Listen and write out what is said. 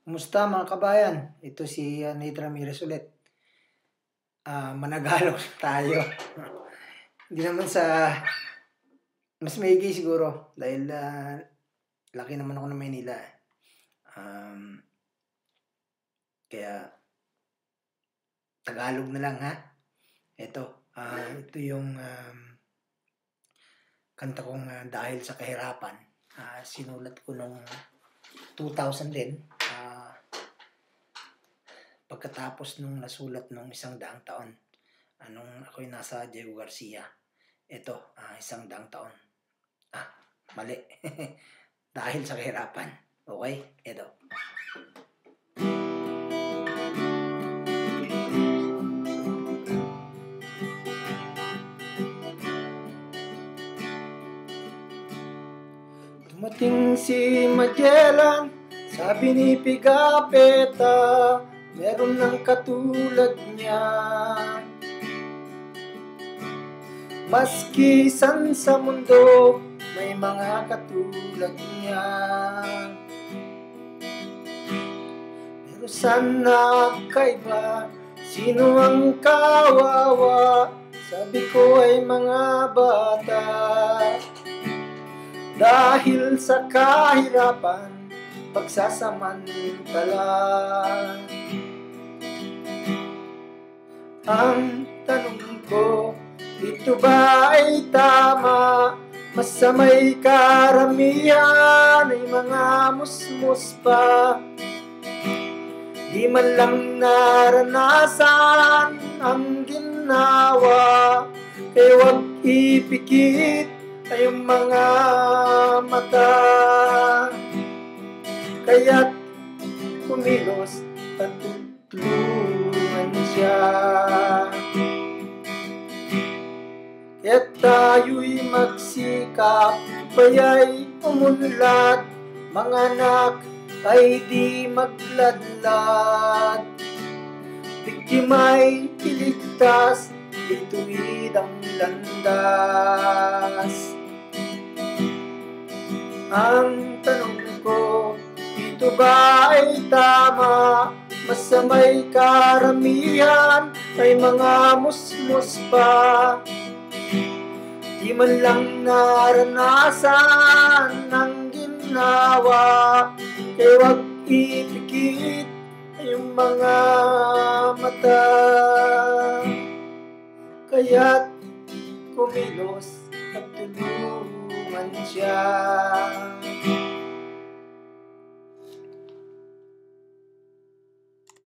Kumusta mga kabayan? Ito si Nate Ramirez ulit. Managalog tayo. Hindi naman sa mas maigi siguro dahil laki naman ako ng Maynila. Kaya Tagalog na lang ha. Ito yung kanta kong Dahil sa Kahirapan. Sinulat ko nung 2000 din. Pagkatapos nung nasulat nung 100 taon. Anong ako'y nasa Diego Garcia. Ito, 100 taon. Mali. Dahil sa kahirapan. Okay? Ito. Dumating si Magellan, sabi ni Pigafetta, meron ng katulad niya. Maski san sa mundo, may mga katulad niya. Pero sana kaiba, sino ang kawawa? Sabi ko ay mga bata. Dahil sa kahirapan, pagsasamantala. Ang tanong ko, ito ba ay tama? Masamay karamihan ay mga musmus pa. Di man lang naranasan ang ginawa, kaya huwag ipikit kayong mga mata. Kaya't kumilos at tutulungan siya. Kaya't tayo'y magsikap, baya'y umunlad, mga anak ay di magladlad. Biktima'y iligtas, ituwid ang landas. Ang tanong ko, ito ba ay tama? Masamay karamihan, may mga musmus pa. Di man lang naranasan ang ginawa, kaya huwag ipikit yung mga mata. Kaya't kumilos at tulungan siya.